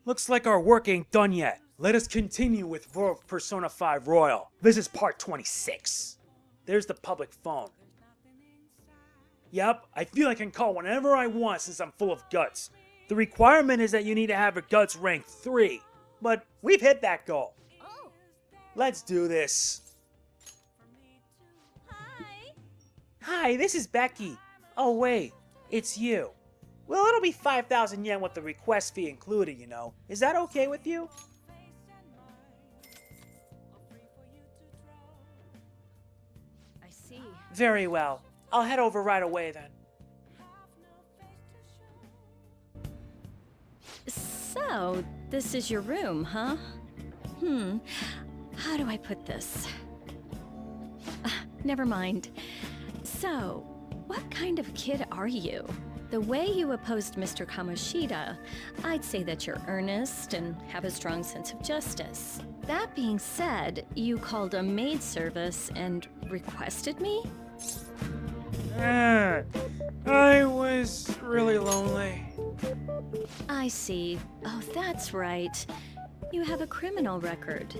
Looks like our work ain't done yet. Let us continue with Persona 5 Royal. This is part 26. There's the public phone. Yep, I feel I can call whenever I want since I'm full of guts. The requirement is that you need to have a guts rank 3. But we've hit that goal. Oh. Let's do this. Hi. Hi, this is Becky. Oh wait, it's you. Well, it'll be 5,000 yen with the request fee included, you know. Is that okay with you? I see. Very well. I'll head over right away then. So, this is your room, huh? How do I put this? Never mind. So, what kind of kid are you? The way you opposed Mr. Kamoshida, I'd say that you're earnest and have a strong sense of justice. That being said, you called a maid service and requested me? I was really lonely. I see. Oh, that's right. You have a criminal record.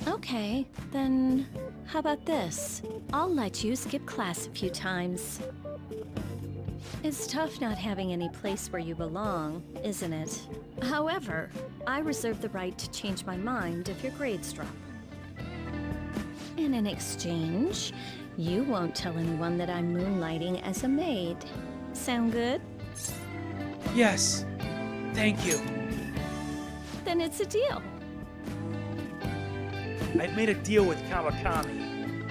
Okay, then how about this? I'll let you skip class a few times. It's tough not having any place where you belong, isn't it? However, I reserve the right to change my mind if your grades drop. And in exchange, you won't tell anyone that I'm moonlighting as a maid. Sound good? Yes, thank you. Then it's a deal. I've made a deal with Kawakami.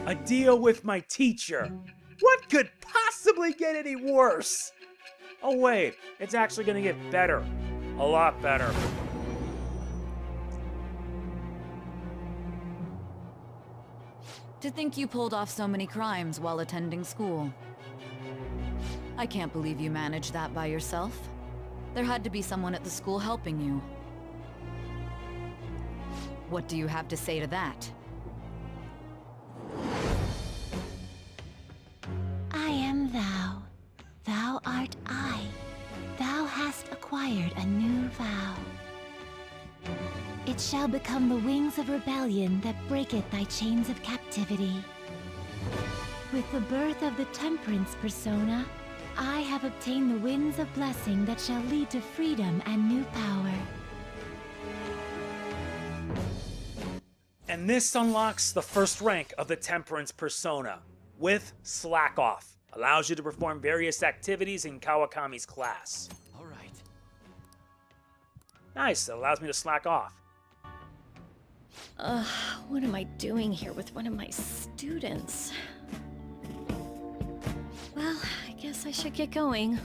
A deal with my teacher. What could possibly get any worse? Oh wait, it's actually gonna get better. A lot better. To think you pulled off so many crimes while attending school. I can't believe you managed that by yourself. There had to be someone at the school helping you. What do you have to say to that? I am thou. Thou art I. Thou hast acquired a new vow. It shall become the wings of rebellion that breaketh thy chains of captivity. With the birth of the temperance persona, I have obtained the winds of blessing that shall lead to freedom and new power. And this unlocks the first rank of the Temperance Persona, with Slack Off. Allows you to perform various activities in Kawakami's class. Alright. Nice, it allows me to slack off. What am I doing here with one of my students? Well, I guess I should get going.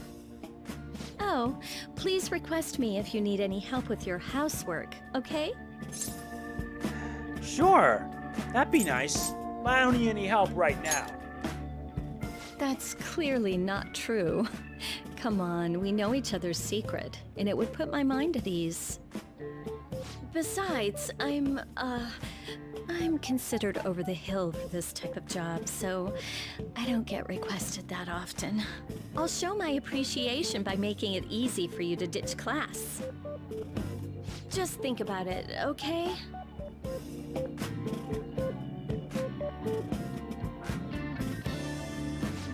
Oh, please request me if you need any help with your housework, okay? Sure, that'd be nice. But I don't need any help right now. That's clearly not true. Come on, we know each other's secret, and it would put my mind at ease. Besides, I'm considered over the hill for this type of job, so I don't get requested that often. I'll show my appreciation by making it easy for you to ditch class. Just think about it, okay?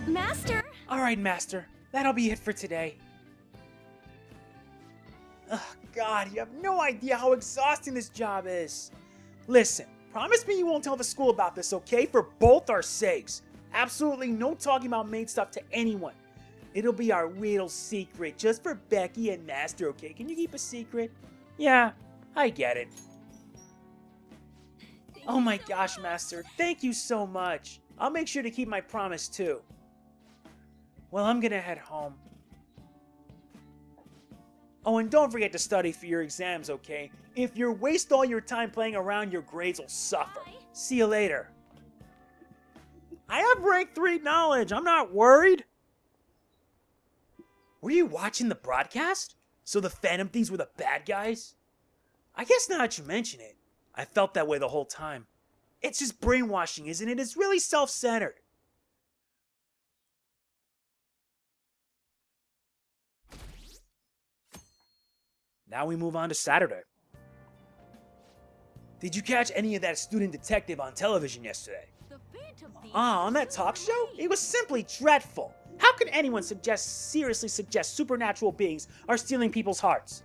Master! Alright, Master. That'll be it for today. Ugh, God, you have no idea how exhausting this job is. Listen, promise me you won't tell the school about this, okay? For both our sakes. Absolutely no talking about maid stuff to anyone. It'll be our little secret, just for Becky and Master, okay? Can you keep a secret? Yeah, I get it. Oh my gosh, Master, thank you so much. I'll make sure to keep my promise, too. Well, I'm gonna head home. Oh, and don't forget to study for your exams, okay? If you waste all your time playing around, your grades will suffer. See you later. I have rank 3 knowledge, I'm not worried. Were you watching the broadcast? So the Phantom Thieves were the bad guys? I guess now that you mention it, I felt that way the whole time. It's just brainwashing, isn't it? It's really self-centered. Now we move on to Saturday. Did you catch any of that student detective on television yesterday? On that talk show? It was simply dreadful. How could anyone seriously suggest supernatural beings are stealing people's hearts?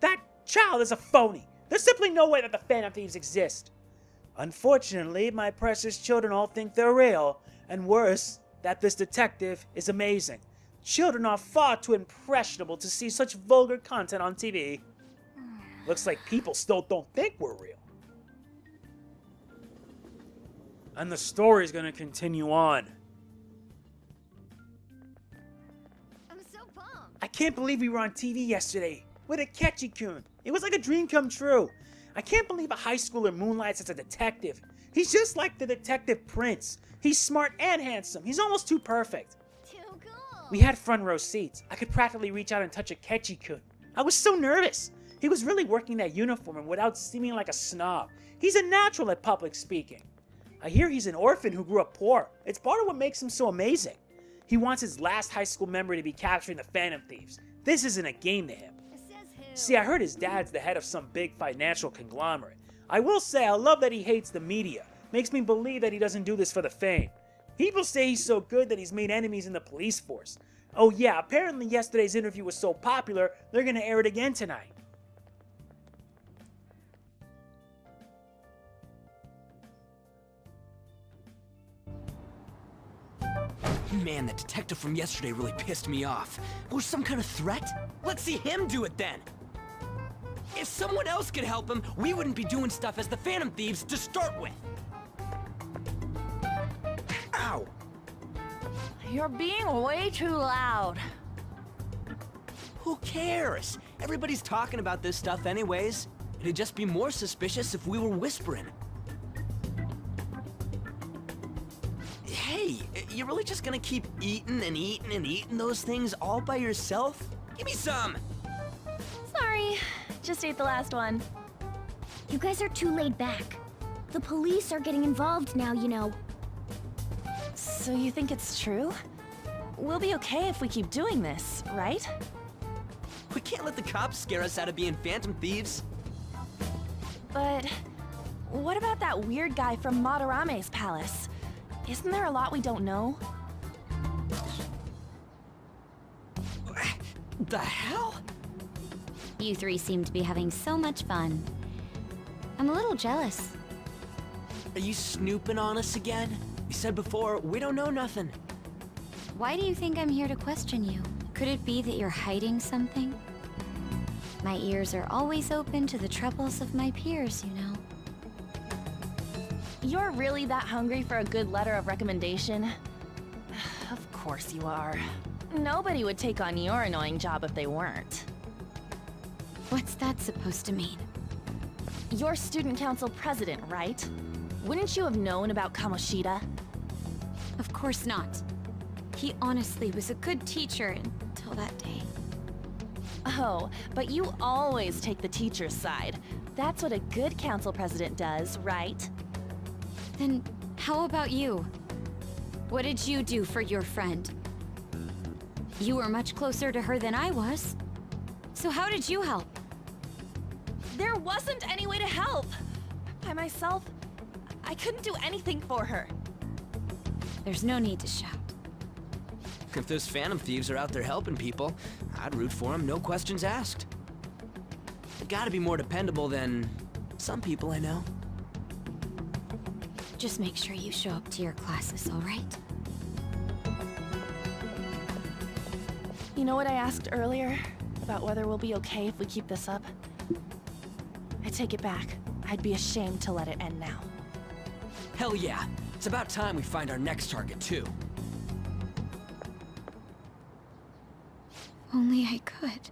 That child is a phony. There's simply no way that the Phantom Thieves exist. Unfortunately, my precious children all think they're real, and worse, that this detective is amazing. Children are far too impressionable to see such vulgar content on TV. Looks like people still don't think we're real. And the story's gonna continue on. I'm so pumped. I can't believe we were on TV yesterday with Akechi-kun. It was like a dream come true. I can't believe a high schooler moonlights as a detective. He's just like the Detective Prince. He's smart and handsome. He's almost too perfect. Too cool. We had front row seats. I could practically reach out and touch Akechi-kun. I was so nervous. He was really working that uniform and without seeming like a snob. He's a natural at public speaking. I hear he's an orphan who grew up poor. It's part of what makes him so amazing. He wants his last high school memory to be capturing the Phantom Thieves. This isn't a game to him. See, I heard his dad's the head of some big financial conglomerate. I will say I love that he hates the media. Makes me believe that he doesn't do this for the fame. People say he's so good that he's made enemies in the police force. Oh yeah, apparently yesterday's interview was so popular, they're gonna air it again tonight. Man, that detective from yesterday really pissed me off. Was some kind of threat? Let's see him do it then! If someone else could help him, we wouldn't be doing stuff as the Phantom Thieves to start with. Ow! You're being way too loud. Who cares? Everybody's talking about this stuff anyways. It'd just be more suspicious if we were whispering. Hey, you're really just gonna keep eating and eating and eating those things all by yourself? Give me some! Sorry, just ate the last one. You guys are too laid back. The police are getting involved now, you know. So you think it's true? We'll be okay if we keep doing this, right? We can't let the cops scare us out of being Phantom Thieves. But what about that weird guy from Madarame's palace? Isn't there a lot we don't know? The hell? You three seem to be having so much fun. I'm a little jealous. Are you snooping on us again? You said before, we don't know nothing. Why do you think I'm here to question you? Could it be that you're hiding something? My ears are always open to the troubles of my peers, you know. You're really that hungry for a good letter of recommendation? Of course you are. Nobody would take on your annoying job if they weren't. What's that supposed to mean? You're student council president, right? Wouldn't you have known about Kamoshida? Of course not. He honestly was a good teacher until that day. Oh, but you always take the teacher's side. That's what a good council president does, right? Then how about you? What did you do for your friend? You were much closer to her than I was. So how did you help? There wasn't any way to help. By myself, I couldn't do anything for her. There's no need to shout. If those Phantom Thieves are out there helping people, I'd root for them, no questions asked. They gotta be more dependable than some people I know. Just make sure you show up to your classes, all right? You know what I asked earlier? About whether we'll be okay if we keep this up? I take it back. I'd be ashamed to let it end now. Hell yeah! It's about time we find our next target, too. Only I could.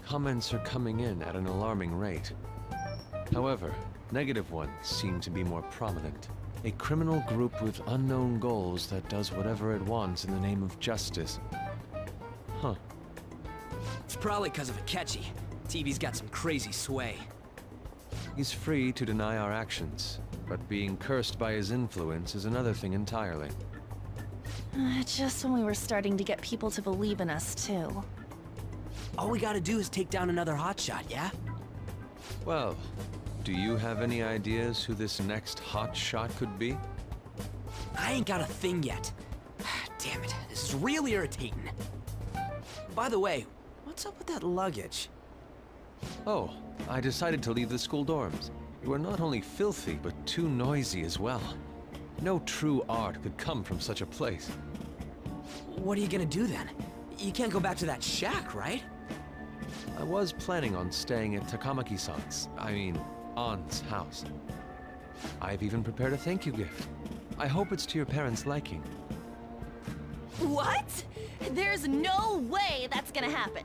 Comments are coming in at an alarming rate. However, negative ones seem to be more prominent. A criminal group with unknown goals that does whatever it wants in the name of justice. Huh. It's probably because of Akechi. TV's got some crazy sway. He's free to deny our actions. but being cursed by his influence is another thing entirely. Just when we were starting to get people to believe in us, too. All we gotta do is take down another hotshot, yeah? Well, do you have any ideas who this next hot shot could be? I ain't got a thing yet. Damn it, this is real irritating. By the way, what's up with that luggage? Oh, I decided to leave the school dorms. You are not only filthy, but too noisy as well. No true art could come from such a place. What are you gonna do then? You can't go back to that shack, right? I was planning on staying at Takamaki-san's, Ann's house. I've even prepared a thank you gift. I hope it's to your parents' liking. What? There's no way that's gonna happen.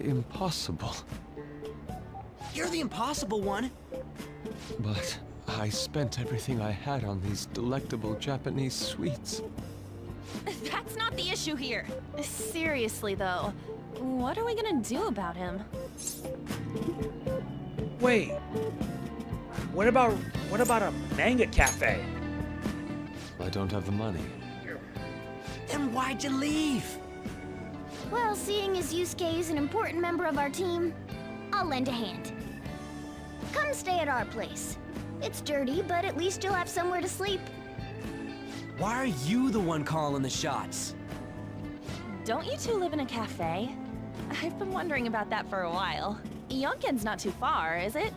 Impossible. You're the impossible one. But I spent everything I had on these delectable Japanese sweets. That's not the issue here. Seriously, though, what are we gonna do about him? Wait. What about a manga cafe? I don't have the money. Then why'd you leave? Well, seeing as Yusuke is an important member of our team, I'll lend a hand. Come stay at our place. It's dirty, but at least you'll have somewhere to sleep. Why are you the one calling the shots? Don't you two live in a cafe? I've been wondering about that for a while. Yonken's not too far, is it?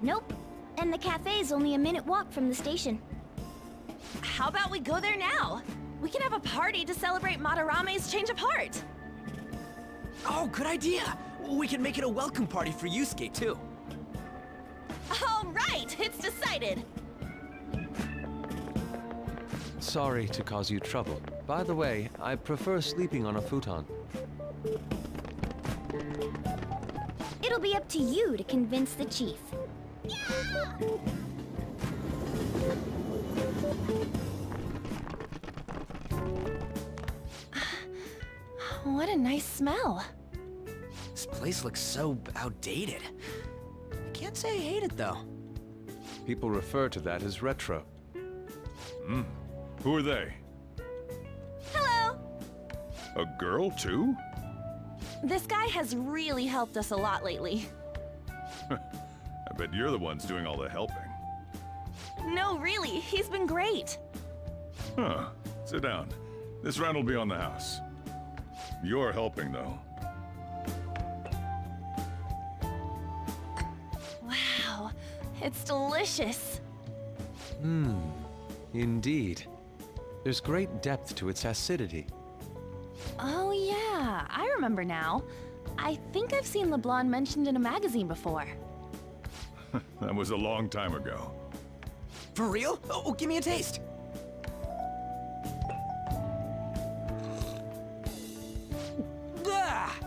Nope. And the cafe's only a minute walk from the station. How about we go there now? We can have a party to celebrate Madarame's change of heart. Oh, good idea. We can make it a welcome party for Yusuke, too. All right, it's decided. Sorry to cause you trouble. By the way, I prefer sleeping on a futon. It'll be up to you to convince the chief. What a nice smell. This place looks so outdated. I can't say I hate it, though. People refer to that as retro. Who are they? Hello. A girl, too? This guy has really helped us a lot lately. I bet you're the ones doing all the helping. No, really, he's been great. Huh. Sit down. This rent will be on the house. You're helping, though. Wow, it's delicious. Indeed. There's great depth to its acidity. Oh yeah, I remember now. I think I've seen the blonde mentioned in a magazine before. That was a long time ago. For real? Oh, give me a taste. Ah!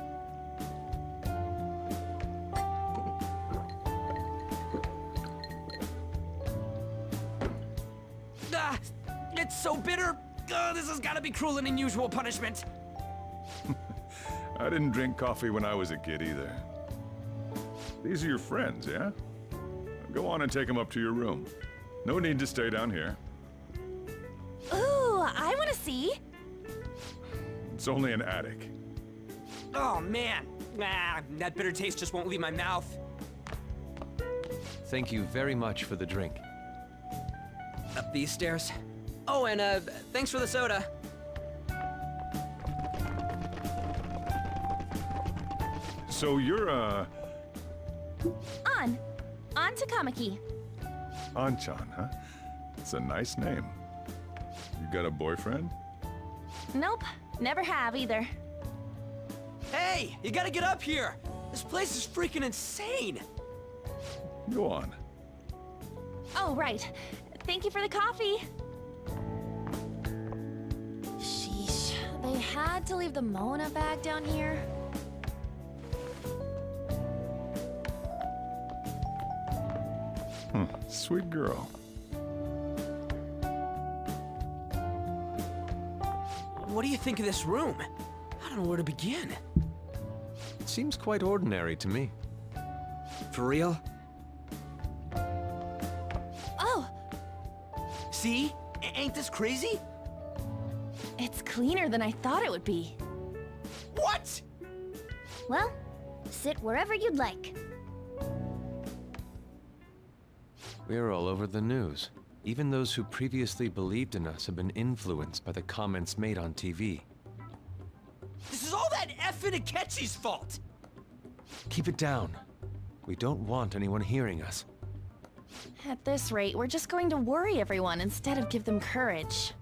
Ah, it's so bitter. This has got to be cruel and unusual punishment. I didn't drink coffee when I was a kid either. These are your friends, yeah? Go on and take them up to your room. No need to stay down here. Ooh, I want to see. It's only an attic. Oh, man. That bitter taste just won't leave my mouth. Thank you very much for the drink. Up these stairs. Oh, and thanks for the soda. So you're, On Takamaki. Anchan, huh? It's a nice name. You got a boyfriend? Nope, never have either. Hey, you gotta get up here. This place is freaking insane. Go on. Oh, right. Thank you for the coffee. Sheesh, they had to leave the Mona bag down here. Sweet girl. What do you think of this room? I don't know where to begin. It seems quite ordinary to me. For real? See? Ain't this crazy? It's cleaner than I thought it would be. What? Well, sit wherever you'd like. We're all over the news. Even those who previously believed in us have been influenced by the comments made on TV. This is all that effing Akechi's fault! Keep it down. We don't want anyone hearing us. At this rate, we're just going to worry everyone instead of give them courage.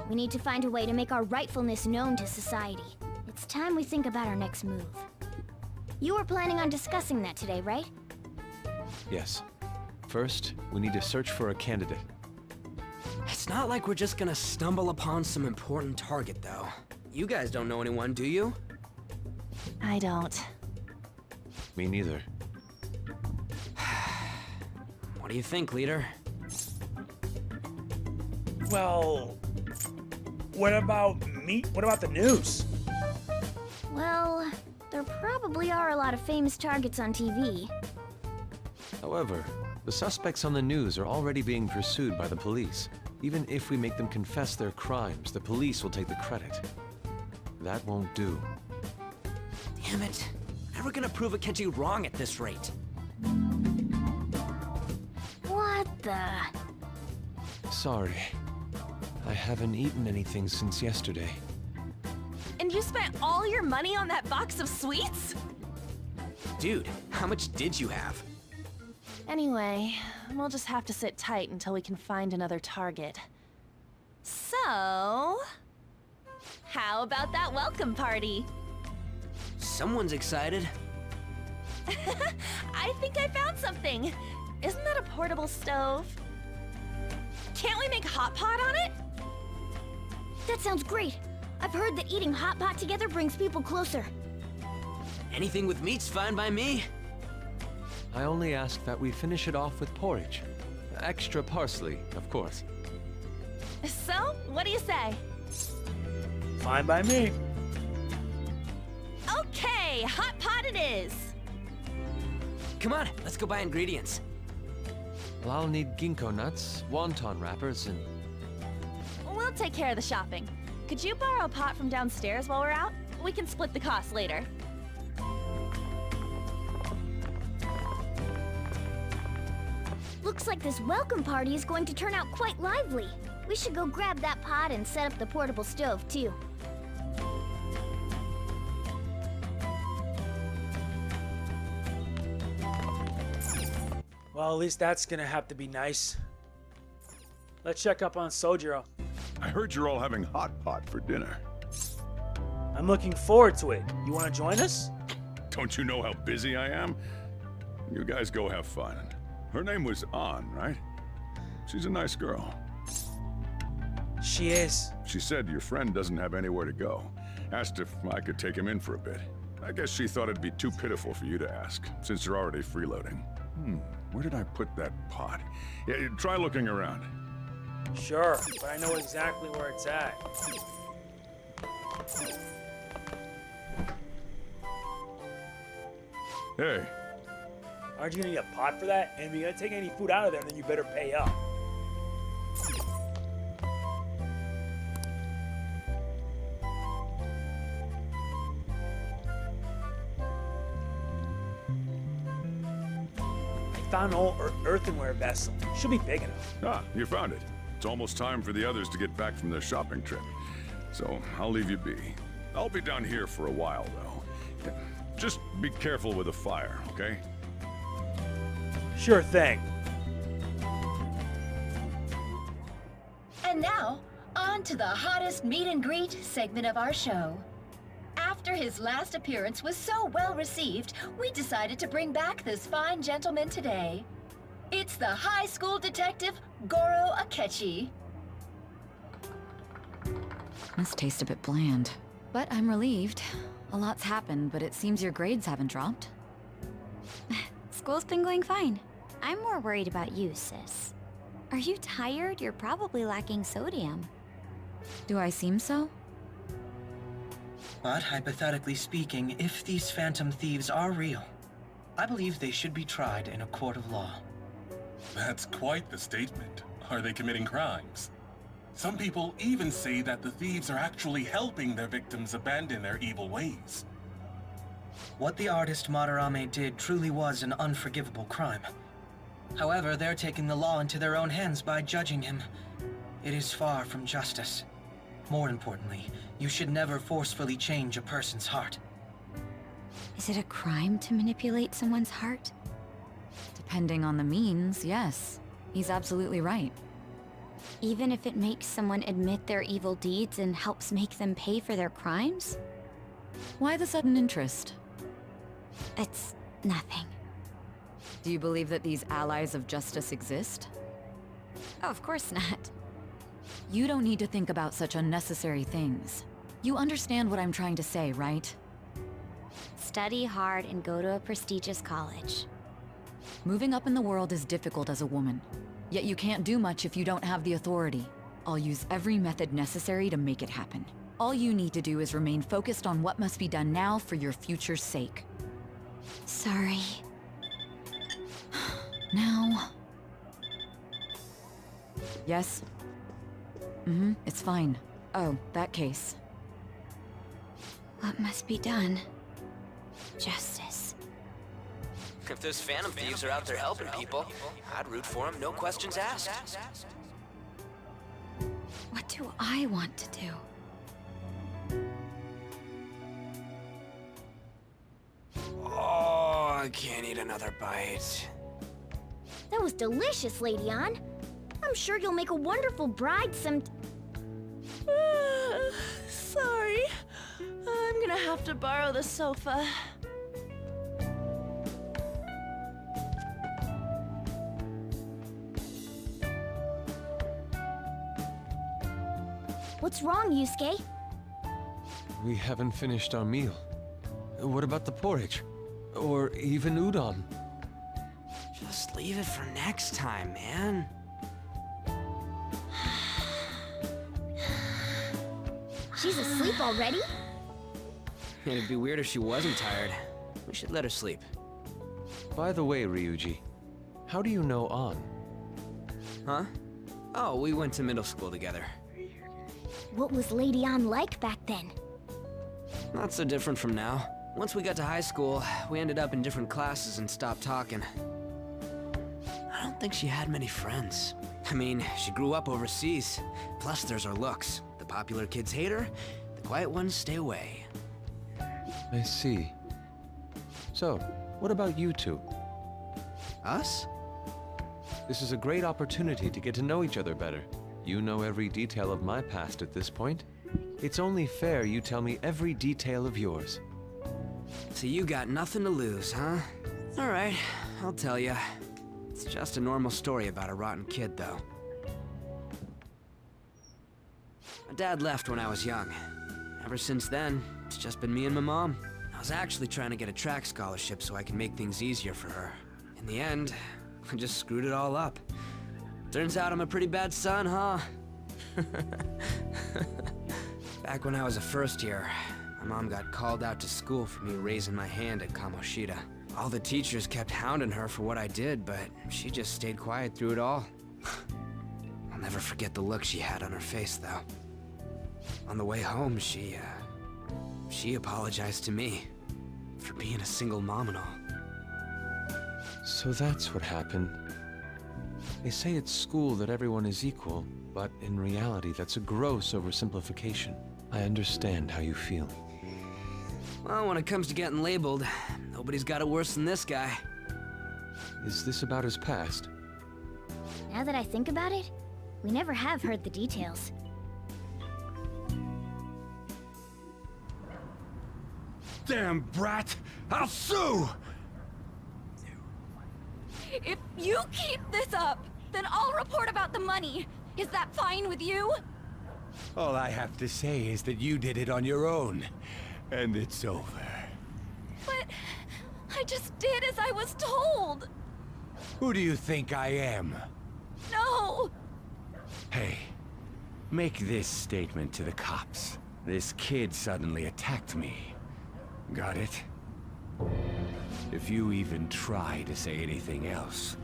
We need to find a way to make our rightfulness known to society. It's time we think about our next move. You were planning on discussing that today, right? Yes. First, we need to search for a candidate. It's not like we're just gonna stumble upon some important target, though. You guys don't know anyone, do you? I don't. Me neither. What do you think, leader? Well, what about me? What about the news? Well, there probably are a lot of famous targets on TV. However, the suspects on the news are already being pursued by the police. Even if we make them confess their crimes, the police will take the credit. That won't do. Damn it. Never gonna prove Akechi wrong at this rate. What the? Sorry. I haven't eaten anything since yesterday. And you spent all your money on that box of sweets? Dude, how much did you have? Anyway, we'll just have to sit tight until we can find another target. So... how about that welcome party? Someone's excited. I think I found something! Isn't that a portable stove? Can't we make hot pot on it? That sounds great. I've heard that eating hot pot together brings people closer. Anything with meat's fine by me. I only ask that we finish it off with porridge. Extra parsley, of course. So, what do you say? Fine by me. Okay, hot pot it is! Come on, let's go buy ingredients. Well, I'll need ginkgo nuts, wonton wrappers, and... We'll take care of the shopping. Could you borrow a pot from downstairs while we're out? We can split the cost later. Looks like this welcome party is going to turn out quite lively. We should go grab that pot and set up the portable stove, too. Well, at least that's gonna have to be nice. Let's check up on Sojiro. I heard you're all having hot pot for dinner. I'm looking forward to it. You wanna join us? Don't you know how busy I am? You guys go have fun. Her name was An, right? She's a nice girl. She is. She said your friend doesn't have anywhere to go. Asked if I could take him in for a bit. I guess she thought it'd be too pitiful for you to ask, since you're already freeloading. Where did I put that pot? Yeah, try looking around. Sure, but I know exactly where it's at. Hey, Aren't you gonna need a pot for that? And if you're gonna take any food out of there, then you better pay up. I found an old earthenware vessel. Should be big enough. ah, you found it. It's almost time for the others to get back from their shopping trip. So I'll leave you be. I'll be down here for a while, though. Just be careful with the fire, okay? Sure thing. And now, on to the hottest meet and greet segment of our show. After his last appearance was so well received, we decided to bring back this fine gentleman today. It's the high school detective, Goro Akechi. This tastes a bit bland. But I'm relieved. A lot's happened, but it seems your grades haven't dropped. School's been going fine. I'm more worried about you, sis. Are you tired? You're probably lacking sodium. Do I seem so? But hypothetically speaking, if these phantom thieves are real, I believe they should be tried in a court of law. That's quite the statement. are they committing crimes. Some people even say that the thieves are actually helping their victims abandon their evil ways. What the artist Madarame did truly was an unforgivable crime. However, they're taking the law into their own hands by judging him. It is far from justice. More importantly, you should never forcefully change a person's heart. Is it a crime to manipulate someone's heart? Depending on the means, yes. He's absolutely right. Even if it makes someone admit their evil deeds and helps make them pay for their crimes? Why the sudden interest? It's nothing. Do you believe that these allies of justice exist? Oh, of course not. You don't need to think about such unnecessary things. You understand what I'm trying to say, right? Study hard and go to a prestigious college. Moving up in the world is difficult as a woman. Yet you can't do much if you don't have the authority. I'll use every method necessary to make it happen. All you need to do is remain focused on what must be done now for your future's sake. Sorry. Now... Yes? It's fine. Oh, that case. What must be done? Justice. If those Phantom Thieves are out there helping people, I'd root for them, no questions asked. What do I want to do? Oh, I can't eat another bite. That was delicious, Lady Ann. I'm sure you'll make a wonderful bride some... Sorry. I'm gonna have to borrow the sofa. What's wrong, Yusuke? We haven't finished our meal. What about the porridge? Or even udon? Just leave it for next time, man. She's asleep already? It'd be weird if she wasn't tired. We should let her sleep. By the way, Ryuji, how do you know An? Huh? Oh, we went to middle school together. What was Lady Ann like back then? Not so different from now. Once we got to high school, we ended up in different classes and stopped talking. I don't think she had many friends. I mean, she grew up overseas. Plus, there's her looks. The popular kids hate her, the quiet ones stay away. I see. So, what about you two? Us? This is a great opportunity to get to know each other better. You know every detail of my past at this point. It's only fair you tell me every detail of yours. So you got nothing to lose, huh? Alright, I'll tell you. It's just a normal story about a rotten kid, though. My dad left when I was young. Ever since then, it's just been me and my mom. I was actually trying to get a track scholarship so I can make things easier for her. In the end, I just screwed it all up. Turns out I'm a pretty bad son, huh? Back when I was a first year, my mom got called out to school for me raising my hand at Kamoshida. All the teachers kept hounding her for what I did, but she just stayed quiet through it all. I'll never forget the look she had on her face, though. On the way home, she apologized to me for being a single mom and all. So that's what happened. They say at school that everyone is equal, but in reality that's a gross oversimplification. I understand how you feel. Well, when it comes to getting labeled, nobody's got it worse than this guy. Is this about his past? Now that I think about it, we never have heard the details. Damn brat! I'll sue! If you keep this up, then I'll report about the money. Is that fine with you? All I have to say is that you did it on your own, and it's over. But I just did as I was told. Who do you think I am? No! Hey, make this statement to the cops. This kid suddenly attacked me. Got it? If you even try to say anything else,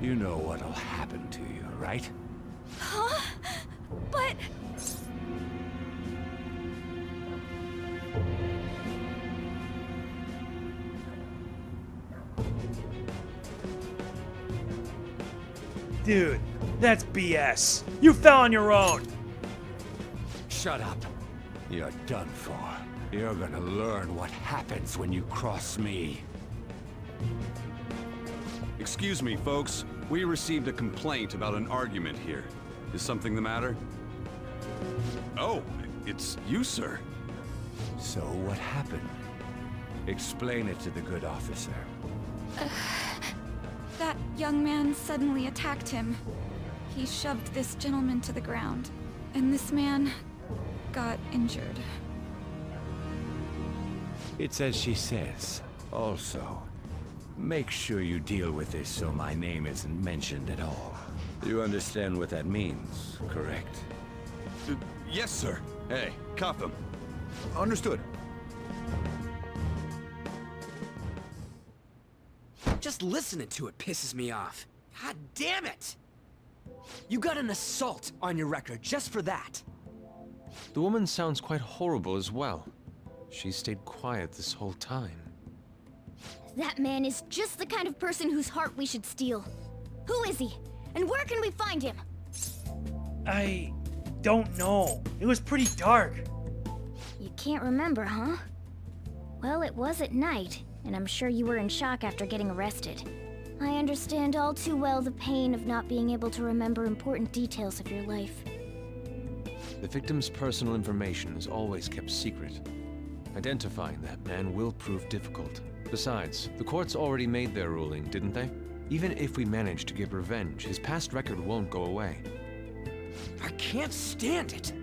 You know what'll happen to you, right? Huh? But... Dude, that's BS. You fell on your own. Shut up. You're done for. You're gonna learn what happens when you cross me. Excuse me, folks. We received a complaint about an argument here. Is something the matter? Oh, it's you, sir. So what happened? Explain it to the good officer. That young man suddenly attacked him. He shoved this gentleman to the ground, and this man got injured. It's as she says. Also, make sure you deal with this so my name isn't mentioned at all. You understand what that means, correct? Yes, sir. Hey, cuff him. Understood. Just listening to it pisses me off. God damn it! You got an assault on your record just for that. The woman sounds quite horrible as well. She stayed quiet this whole time. That man is just the kind of person whose heart we should steal. Who is he? And where can we find him? I don't know. It was pretty dark. You can't remember, huh? Well, it was at night, and I'm sure you were in shock after getting arrested. I understand all too well the pain of not being able to remember important details of your life. The victim's personal information is always kept secret. Identifying that man will prove difficult. Besides, the courts already made their ruling, didn't they? Even if we manage to get revenge, his past record won't go away. I can't stand it.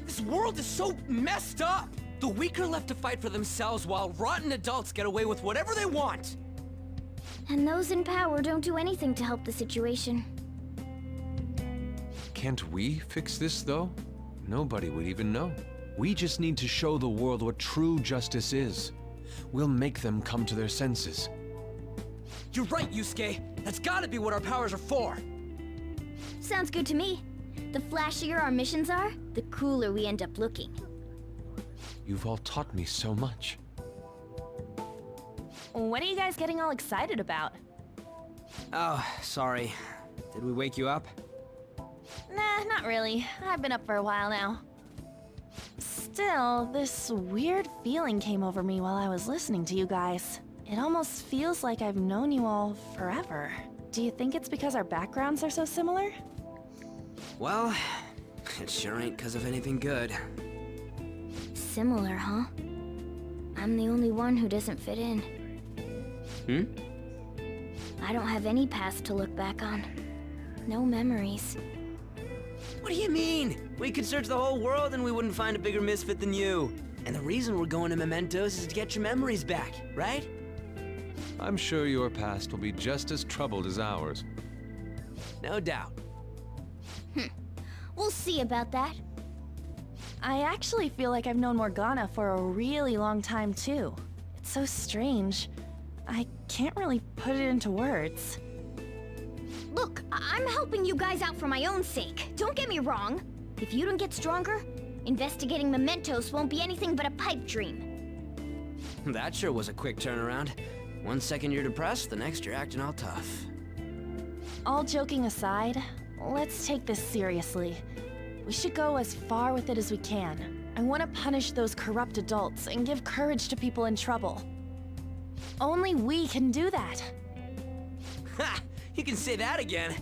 This world is so messed up. The weak are left to fight for themselves while rotten adults get away with whatever they want. And those in power don't do anything to help the situation. Can't we fix this, though? Nobody would even know. We just need to show the world what true justice is. We'll make them come to their senses. You're right, Yusuke. That's gotta be what our powers are for. Sounds good to me. The flashier our missions are, the cooler we end up looking. You've all taught me so much. What are you guys getting all excited about? Oh, sorry. Did we wake you up? Nah, not really. I've been up for a while now. Still, this weird feeling came over me while I was listening to you guys. It almost feels like I've known you all forever. Do you think it's because our backgrounds are so similar? Well, it sure ain't because of anything good. Similar, huh? I'm the only one who doesn't fit in. I don't have any past to look back on. No memories. What do you mean? We could search the whole world and we wouldn't find a bigger misfit than you. And the reason we're going to Mementos is to get your memories back, right? I'm sure your past will be just as troubled as ours. No doubt. We'll see about that. I actually feel like I've known Morgana for a really long time, too. It's so strange. I can't really put it into words. Look, I'm helping you guys out for my own sake. Don't get me wrong. If you don't get stronger, investigating mementos won't be anything but a pipe dream. That sure was a quick turnaround. 1 second you're depressed, the next you're acting all tough. All joking aside, let's take this seriously. We should go as far with it as we can. I want to punish those corrupt adults and give courage to people in trouble. Only we can do that. Ha! You can say that again.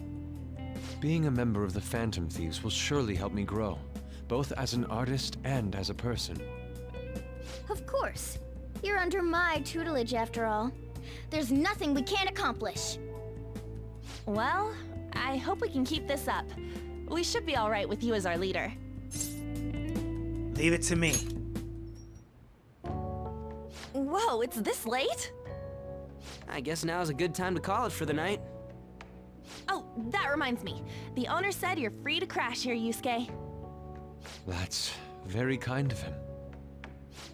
Being a member of the Phantom Thieves will surely help me grow, both as an artist and as a person. Of course. You're under my tutelage after all. There's nothing we can't accomplish. Well, I hope we can keep this up. We should be all right with you as our leader. Leave it to me. Whoa, it's this late? I guess now's a good time to call it for the night. Oh, that reminds me. The owner said you're free to crash here, Yusuke. That's very kind of him.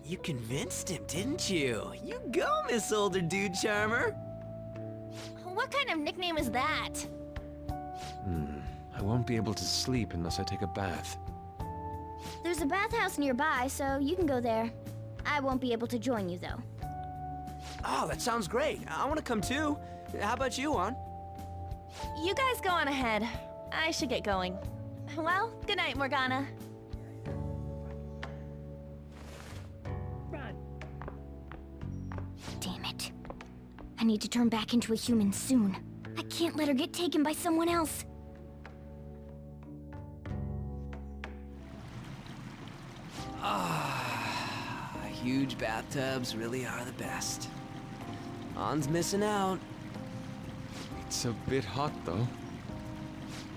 You convinced him, didn't you? You go, Miss Older Dude Charmer. What kind of nickname is that? I won't be able to sleep unless I take a bath. There's a bathhouse nearby, so you can go there. I won't be able to join you, though. Oh, that sounds great. I want to come too. How about you, An? You guys go on ahead. I should get going. Well, good night, Morgana. Damn it. I need to turn back into a human soon. I can't let her get taken by someone else. Huge bathtubs really are the best. An's missing out. It's a bit hot, though.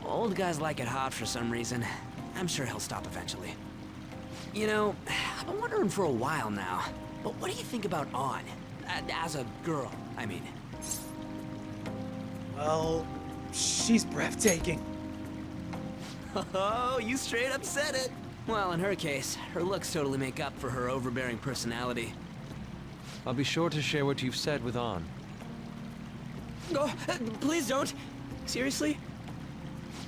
Old guys like it hot for some reason. I'm sure he'll stop eventually. You know, I've been wondering for a while now, but what do you think about An? As a girl, I mean. Well, she's breathtaking. Oh, you straight up said it. Well, in her case, her looks totally make up for her overbearing personality. I'll be sure to share what you've said with An. Oh, please don't. Seriously?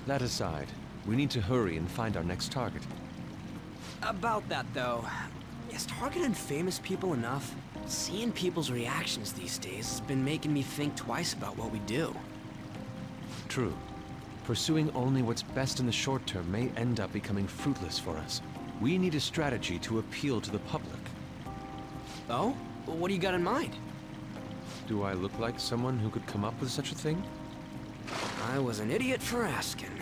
That aside, we need to hurry and find our next target. About that, though, is targeting famous people enough? Seeing people's reactions these days has been making me think twice about what we do. True. Pursuing only what's best in the short term may end up becoming fruitless for us. We need a strategy to appeal to the public. Oh? What do you got in mind? Do I look like someone who could come up with such a thing? I was an idiot for asking.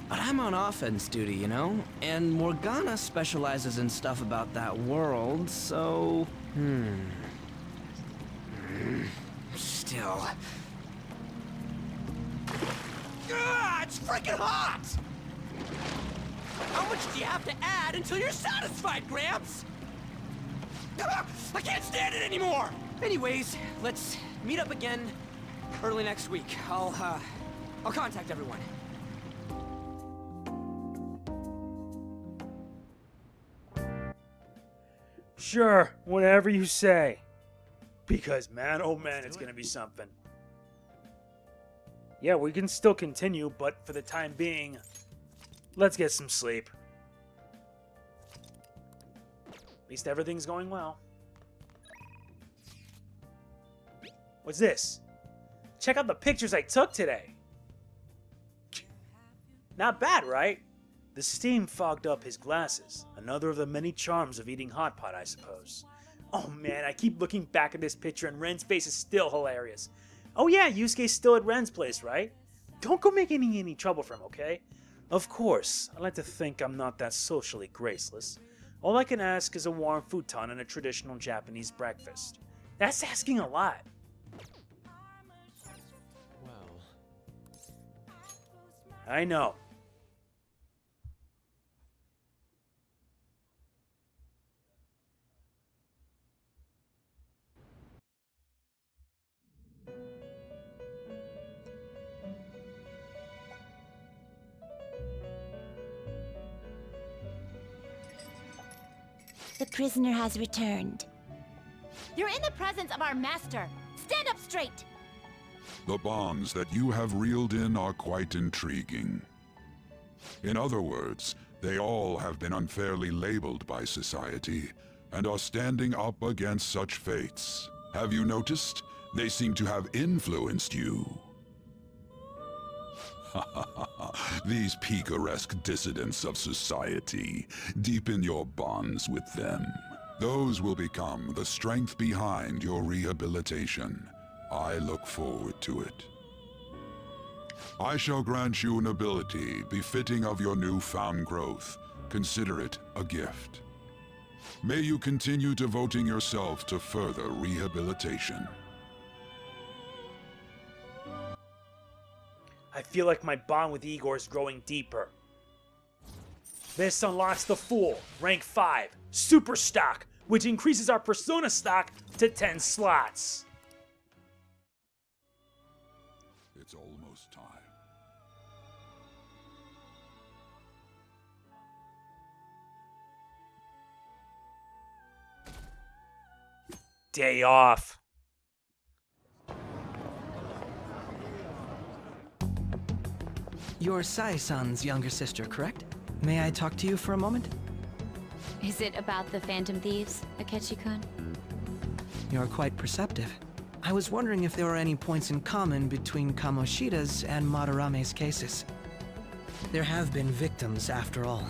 But I'm on offense duty, you know? And Morgana specializes in stuff about that world, so... Still... it's freaking hot! How much do you have to add until you're satisfied, Gramps? I can't stand it anymore! Anyways, let's meet up again early next week. I'll contact everyone. Sure, whatever you say. Because man, oh man, it's gonna be something. Yeah, we can still continue, but for the time being, let's get some sleep. At least everything's going well. What's this? Check out the pictures I took today. Not bad, right? The steam fogged up his glasses. Another of the many charms of eating hot pot, I suppose. Oh man, I keep looking back at this picture and Ren's face is still hilarious. Oh yeah, Yusuke's still at Ren's place, right? Don't go making any trouble for him, okay? Of course, I like to think I'm not that socially graceless. All I can ask is a warm futon and a traditional Japanese breakfast. That's asking a lot. Well... I know. The prisoner has returned. You're in the presence of our master. Stand up straight! The bonds that you have reeled in are quite intriguing. In other words, they all have been unfairly labeled by society, and are standing up against such fates. Have you noticed? They seem to have influenced you. These picaresque dissidents of society, deepen your bonds with them. Those will become the strength behind your rehabilitation. I look forward to it. I shall grant you an ability befitting of your newfound growth. Consider it a gift. May you continue devoting yourself to further rehabilitation. I feel like my bond with Igor is growing deeper. This unlocks the Fool, rank 5, Super Stock, which increases our Persona stock to 10 slots. It's almost time. Day off. You're Sae-san's younger sister, correct? May I talk to you for a moment? Is it about the Phantom Thieves, Akechi-kun? You're quite perceptive. I was wondering if there were any points in common between Kamoshida's and Madarame's cases. There have been victims, after all.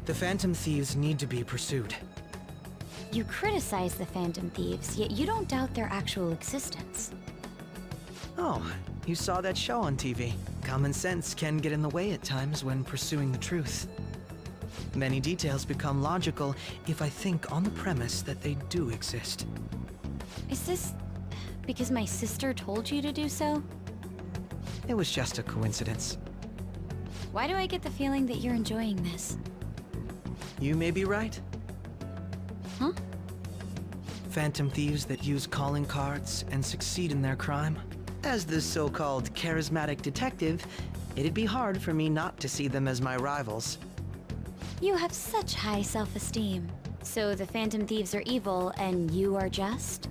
The Phantom Thieves need to be pursued. You criticize the Phantom Thieves, yet you don't doubt their actual existence. Oh, you saw that show on TV. Common sense can get in the way at times when pursuing the truth. Many details become logical if I think on the premise that they do exist. Is this because my sister told you to do so? It was just a coincidence. Why do I get the feeling that you're enjoying this? You may be right. Huh? Phantom thieves that use calling cards and succeed in their crime. As the so-called charismatic detective, it'd be hard for me not to see them as my rivals. You have such high self-esteem. So the Phantom Thieves are evil and you are just?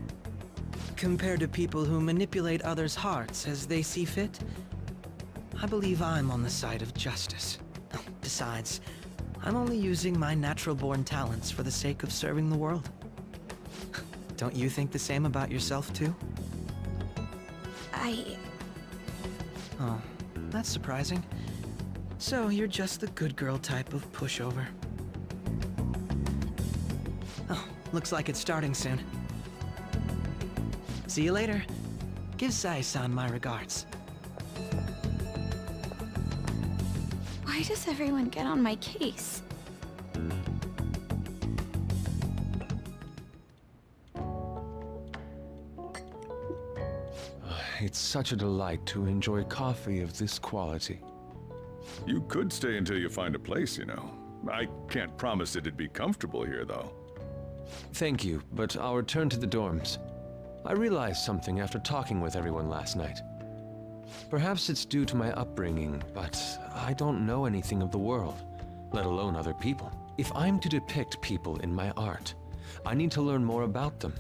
Compared to people who manipulate others' hearts as they see fit, I believe I'm on the side of justice. Besides, I'm only using my natural-born talents for the sake of serving the world. Don't you think the same about yourself, too? Oh, that's surprising. So you're just the good girl type of pushover. Oh, looks like it's starting soon. See you later. Give Sae-san my regards. Why does everyone get on my case? It's such a delight to enjoy coffee of this quality. You could stay until you find a place, you know. I can't promise it'd be comfortable here, though. Thank you, but I'll return to the dorms. I realized something after talking with everyone last night. Perhaps it's due to my upbringing, but I don't know anything of the world, let alone other people. If I'm to depict people in my art, I need to learn more about them.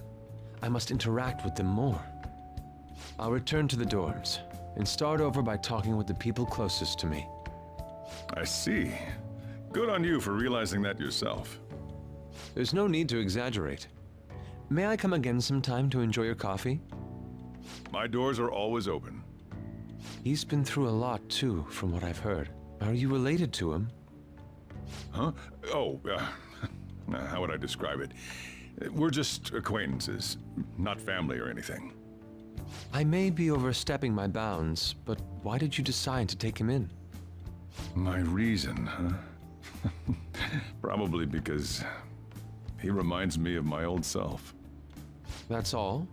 I must interact with them more. I'll return to the dorms and start over by talking with the people closest to me. I see. Good on you for realizing that yourself. There's no need to exaggerate. May I come again sometime to enjoy your coffee? My doors are always open. He's been through a lot, too, from what I've heard. Are you related to him? Huh? Oh, how would I describe it? We're just acquaintances, not family or anything. I may be overstepping my bounds, but why did you decide to take him in? My reason, huh? Probably because he reminds me of my old self. That's all?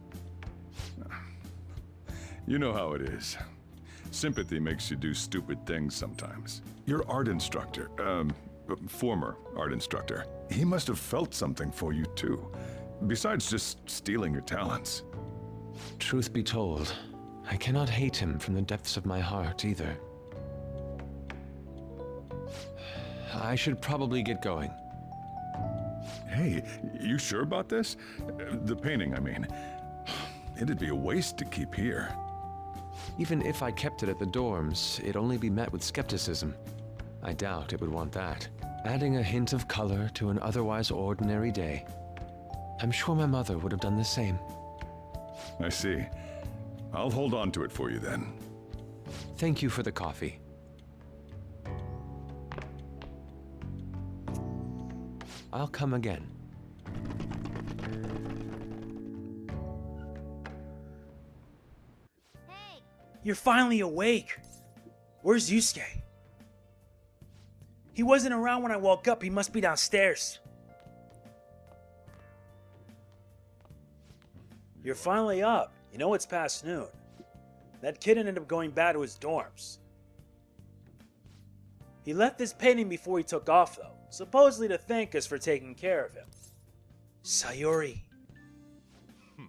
You know how it is. Sympathy makes you do stupid things sometimes. Your art instructor, former art instructor, he must have felt something for you too, besides just stealing your talents. Truth be told, I cannot hate him from the depths of my heart either. I should probably get going. Hey, you sure about this? The painting, I mean. It'd be a waste to keep here. Even if I kept it at the dorms, it'd only be met with skepticism. I doubt it would want that. Adding a hint of color to an otherwise ordinary day. I'm sure my mother would have done the same. I see. I'll hold on to it for you then. Thank you for the coffee. I'll come again. You're finally awake. Where's Yusuke? He wasn't around when I woke up. He must be downstairs. You're finally up. You know it's past noon. That kid ended up going back to his dorms. He left this painting before he took off, though, supposedly to thank us for taking care of him. Sayori.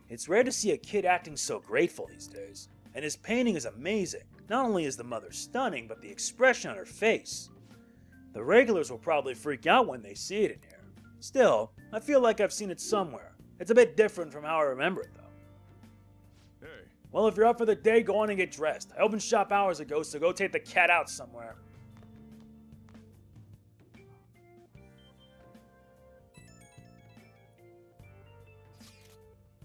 It's rare to see a kid acting so grateful these days, and his painting is amazing. Not only is the mother stunning, but the expression on her face. The regulars will probably freak out when they see it in here. Still, I feel like I've seen it somewhere. It's a bit different from how I remember it, though. Hey, Well, if you're up for the day, go on and get dressed. I opened shop hours ago, so go take the cat out somewhere.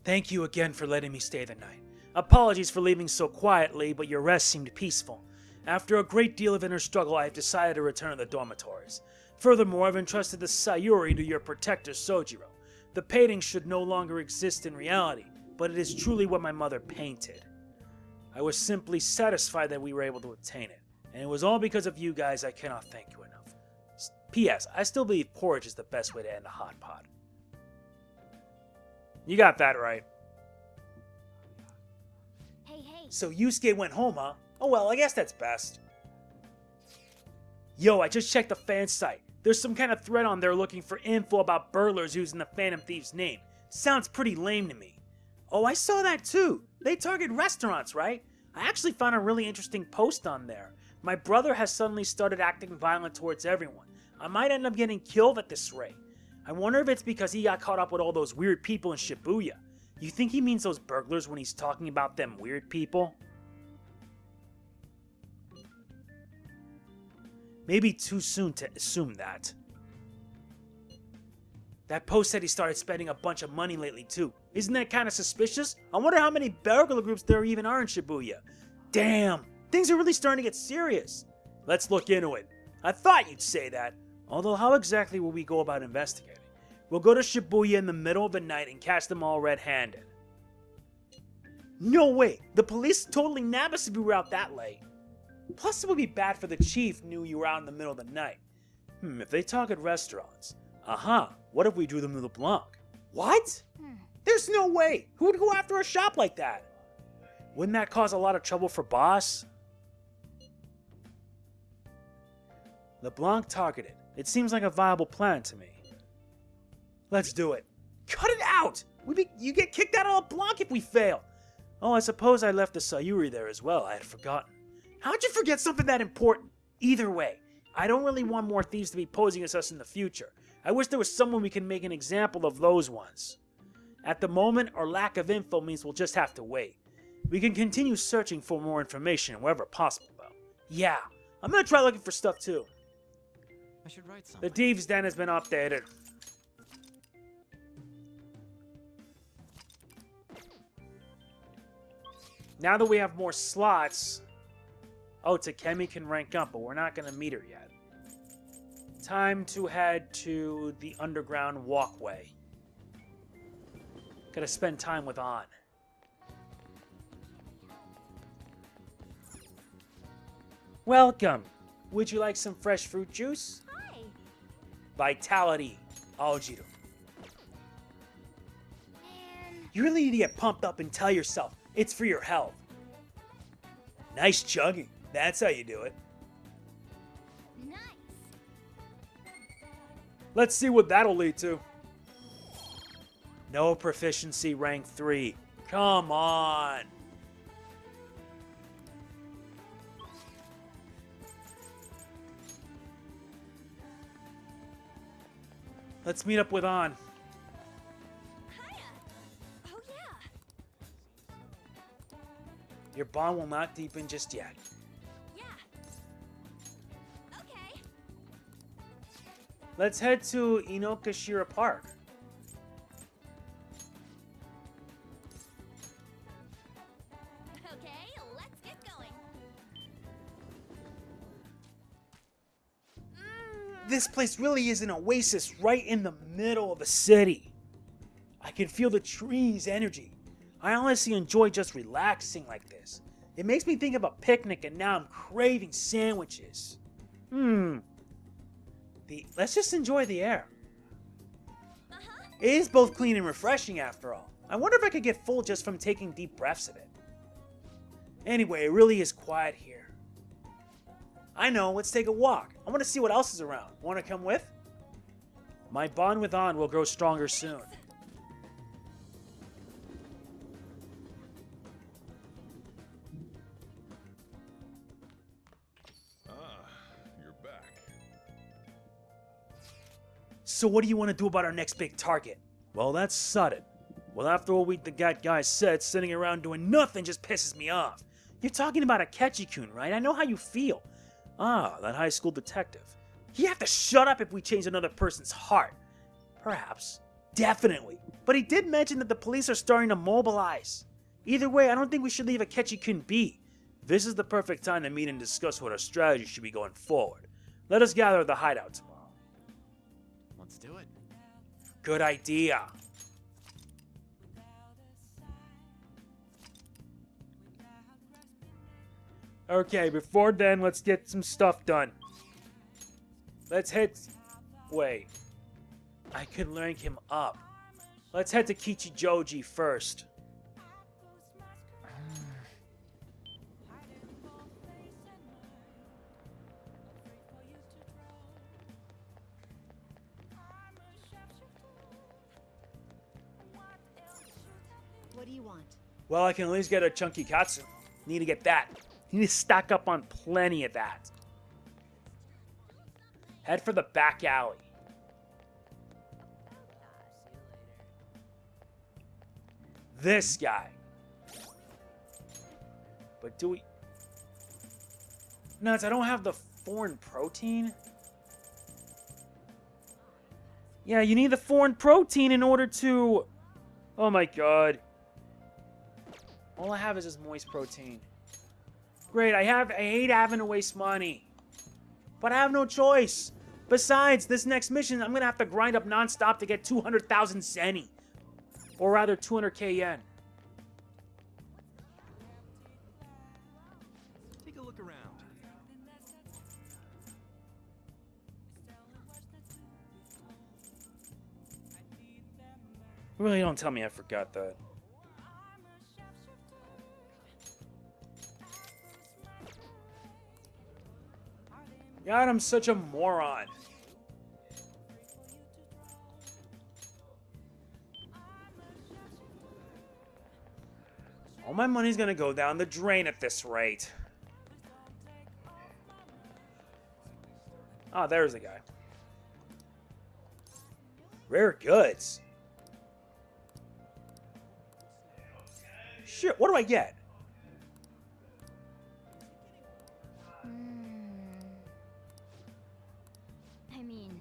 Thank you again for letting me stay the night. Apologies for leaving so quietly, but your rest seemed peaceful. After a great deal of inner struggle, I have decided to return to the dormitories. Furthermore, I've entrusted the Sayuri to your protector, Sojiro. The painting should no longer exist in reality, but it is truly what my mother painted. I was simply satisfied that we were able to obtain it, and it was all because of you guys. I cannot thank you enough. P.S. I still believe porridge is the best way to end a hot pot. You got that right. Hey. So Yusuke went home, huh? Oh well, I guess that's best. Yo, I just checked the fan site. There's some kind of thread on there looking for info about burglars using the Phantom Thief's name. Sounds pretty lame to me. Oh, I saw that too. They target restaurants, right? I actually found a really interesting post on there. My brother has suddenly started acting violent towards everyone. I might end up getting killed at this rate. I wonder if it's because he got caught up with all those weird people in Shibuya. You think he means those burglars when he's talking about them weird people? Maybe too soon to assume that. That post said he started spending a bunch of money lately too. Isn't that kind of suspicious? I wonder how many burglar groups there even are in Shibuya. Damn, things are really starting to get serious. Let's look into it. I thought you'd say that. Although how exactly will we go about investigating? We'll go to Shibuya in the middle of the night and catch them all red-handed. No way! The police totally nab us if we were out that late. Plus it would be bad for the chief knew you were out in the middle of the night. If they target restaurants. What if we drew them to the Blanc? What? There's no way! Who would go after a shop like that? Wouldn't that cause a lot of trouble for Boss? LeBlanc targeted. It seems like a viable plan to me. Let's do it. Cut it out! You get kicked out of LeBlanc if we fail. Oh, I suppose I left the Sayuri there as well. I had forgotten. How'd you forget something that important? Either way, I don't really want more thieves to be posing as us in the future. I wish there was someone we can make an example of those ones. At the moment, our lack of info means we'll just have to wait. We can continue searching for more information wherever possible, though. Yeah, I'm gonna try looking for stuff too. I should write something. The Thieves' Den has been updated. Now that we have more slots... Oh, Takemi can rank up, but we're not going to meet her yet. Time to head to the underground walkway. Gotta spend time with An. Welcome! Would you like some fresh fruit juice? Hi. Vitality, Aojiru. Man. You really need to get pumped up and tell yourself it's for your health. Nice chugging. That's how you do it. Nice. Let's see what that'll lead to. No proficiency rank 3. Come on. Let's meet up with An. Hiya. Oh yeah. Your bond will not deepen just yet. Yeah. Okay. Let's head to Inokashira Park. Okay, let's get going. This place really is an oasis right in the middle of the city. I can feel the trees' energy. I honestly enjoy just relaxing like this. It makes me think of a picnic and now I'm craving sandwiches. Let's just enjoy the air. It is both clean and refreshing after all. I wonder if I could get full just from taking deep breaths of it. Anyway, it really is quiet here. I know, let's take a walk. I want to see what else is around. Want to come with? My bond with An will grow stronger soon. You're back. So what do you want to do about our next big target? Well, that's sudden. Well, after all that guy said, sitting around doing nothing just pisses me off. You're talking about Akechi-kun, right? I know how you feel. Ah, that high school detective. You have to shut up if we change another person's heart. Perhaps. Definitely. But he did mention that the police are starting to mobilize. Either way, I don't think we should leave Akechi-kun be. This is the perfect time to meet and discuss what our strategy should be going forward. Let us gather at the hideout tomorrow. Let's do it. Good idea. Okay, before then, let's get some stuff done. Let's hit... Wait. I could rank him up. Let's head to Kichijoji first. What do you want? Well, I can at least get a chunky katsu. Need to get that. Need to stack up on plenty of that. Head for the back alley. This guy. But do we... Nuts, I don't have the foreign protein. Yeah, you need the foreign protein in order to... Oh my god. All I have is this moist protein. Great, I hate having to waste money. But I have no choice. Besides, this next mission, I'm gonna have to grind up non-stop to get 200,000 zeni. Or rather, 200k yen. Take a look around. Really, don't tell me I forgot that. God, I'm such a moron. All my money's gonna go down the drain at this rate. Ah, there's the guy. Rare goods. Shit, what do I get? I mean...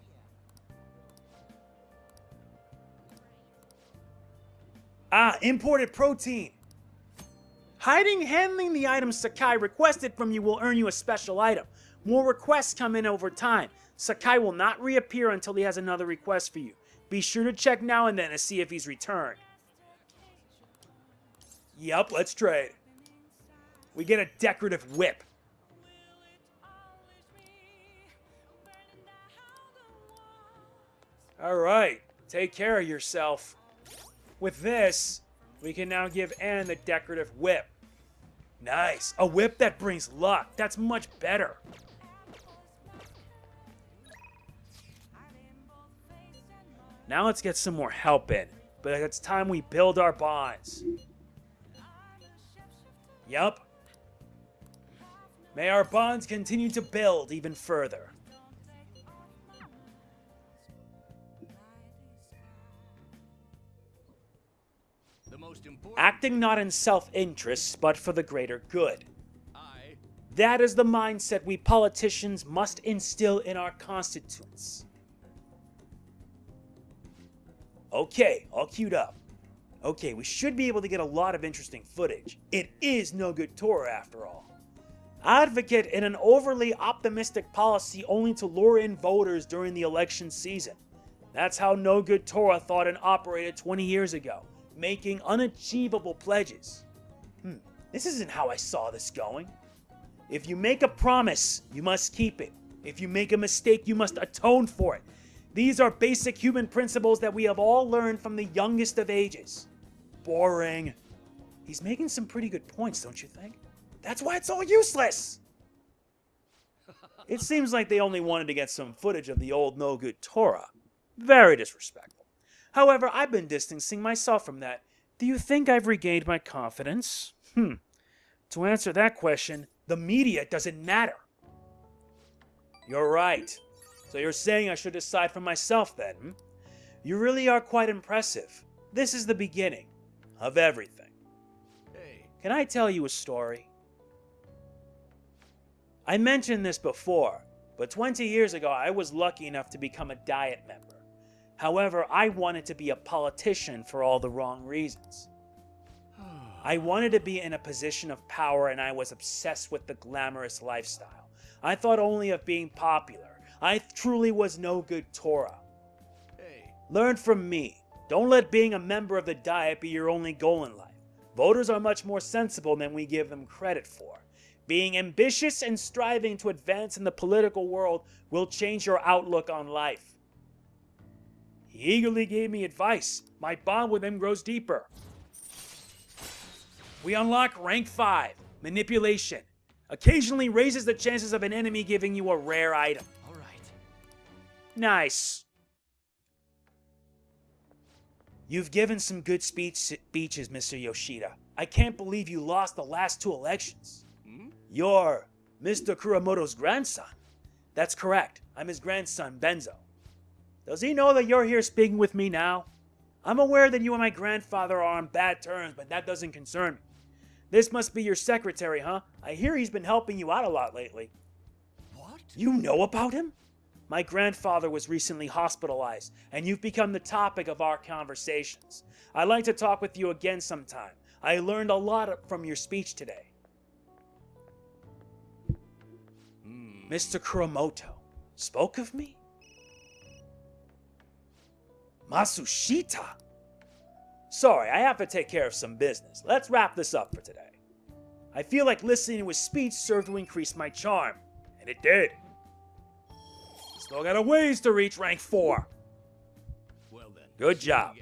Ah, imported protein. Handling the item Sakai requested from you will earn you a special item. More requests come in over time. Sakai will not reappear until he has another request for you. Be sure to check now and then to see if he's returned. Yup, let's trade. We get a decorative whip. Alright, take care of yourself. With this, we can now give Anne the decorative whip. Nice, a whip that brings luck. That's much better. Now let's get some more help in. But it's time we build our bonds. Yup. May our bonds continue to build even further. Acting not in self-interest, but for the greater good. That is the mindset we politicians must instill in our constituents. Okay, all queued up. Okay, we should be able to get a lot of interesting footage. It is no good Torah after all. Advocate in an overly optimistic policy only to lure in voters during the election season. That's how No Good Torah thought and operated 20 years ago, making unachievable pledges. This isn't how I saw this going. If you make a promise, you must keep it. If you make a mistake, you must atone for it. These are basic human principles that we have all learned from the youngest of ages. Boring. He's making some pretty good points, don't you think? That's why it's all useless! It seems like they only wanted to get some footage of the old No Good Torah. Very disrespectful. However, I've been distancing myself from that. Do you think I've regained my confidence? To answer that question, the media doesn't matter. You're right. So you're saying I should decide for myself then, You really are quite impressive. This is the beginning of everything. Can I tell you a story? I mentioned this before, but 20 years ago I was lucky enough to become a Diet member. However, I wanted to be a politician for all the wrong reasons. I wanted to be in a position of power, and I was obsessed with the glamorous lifestyle. I thought only of being popular. I truly was no good Torah. Learn from me. Don't let being a member of the Diet be your only goal in life. Voters are much more sensible than we give them credit for. Being ambitious and striving to advance in the political world will change your outlook on life. He eagerly gave me advice. My bond with him grows deeper. We unlock rank 5, manipulation. Occasionally raises the chances of an enemy giving you a rare item. All right. Nice. You've given some good speeches, Mr. Yoshida. I can't believe you lost the last 2 elections. You're Mr. Kuramoto's grandson. That's correct. I'm his grandson, Benzo. Does he know that you're here speaking with me now? I'm aware that you and my grandfather are on bad terms, but that doesn't concern me. This must be your secretary, huh? I hear he's been helping you out a lot lately. What? You know about him? My grandfather was recently hospitalized, and you've become the topic of our conversations. I'd like to talk with you again sometime. I learned a lot from your speech today. Mr. Kuramoto spoke of me? Masushita? Sorry, I have to take care of some business. Let's wrap this up for today. I feel like listening to his speech served to increase my charm, and it did. Still got a ways to reach rank 4. Well then. Good job.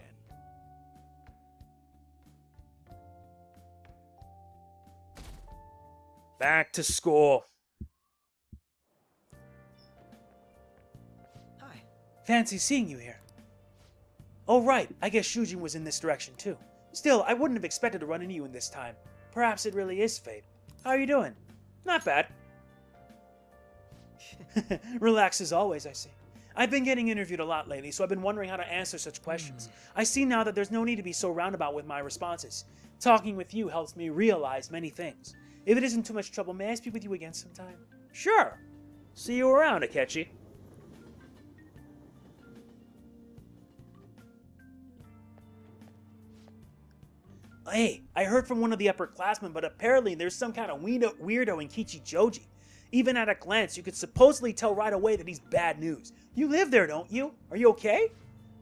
Back to school. Hi. Fancy seeing you here. Oh right, I guess Shujin was in this direction too. Still, I wouldn't have expected to run into you in this time. Perhaps it really is fate. How are you doing? Not bad. Relax as always, I see. I've been getting interviewed a lot lately, so I've been wondering how to answer such questions. I see now that there's no need to be so roundabout with my responses. Talking with you helps me realize many things. If it isn't too much trouble, may I speak with you again sometime? Sure. See you around, Akechi. Hey, I heard from one of the upperclassmen, but apparently there's some kind of weirdo in Kichijoji. Even at a glance, you could supposedly tell right away that he's bad news. You live there, don't you? Are you okay?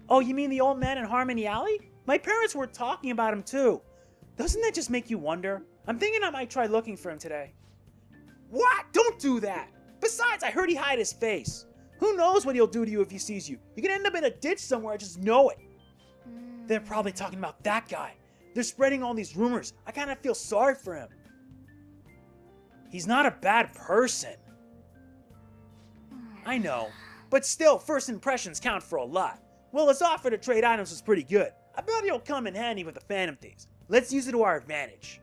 Oh, you mean the old man in Harmony Alley? My parents were talking about him too. Doesn't that just make you wonder? I'm thinking I might try looking for him today. What? Don't do that! Besides, I heard he hid his face. Who knows what he'll do to you if he sees you? You can end up in a ditch somewhere, I just know it. They're probably talking about that guy. They're spreading all these rumors. I kind of feel sorry for him. He's not a bad person. I know, but still, first impressions count for a lot. Well, his offer to trade items was pretty good. I bet he'll come in handy with the Phantom Thieves. Let's use it to our advantage.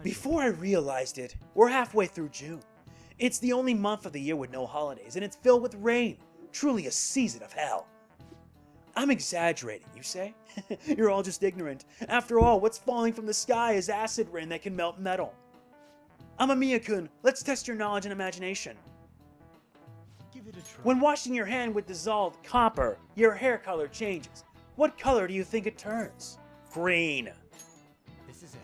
Before I realized it, we're halfway through June. It's the only month of the year with no holidays, and it's filled with rain. Truly a season of hell. I'm exaggerating, you say? You're all just ignorant. After all, what's falling from the sky is acid rain that can melt metal. Amamiya-kun, let's test your knowledge and imagination. Give it a try. When washing your hand with dissolved copper, your hair color changes. What color do you think it turns? Green. This is it.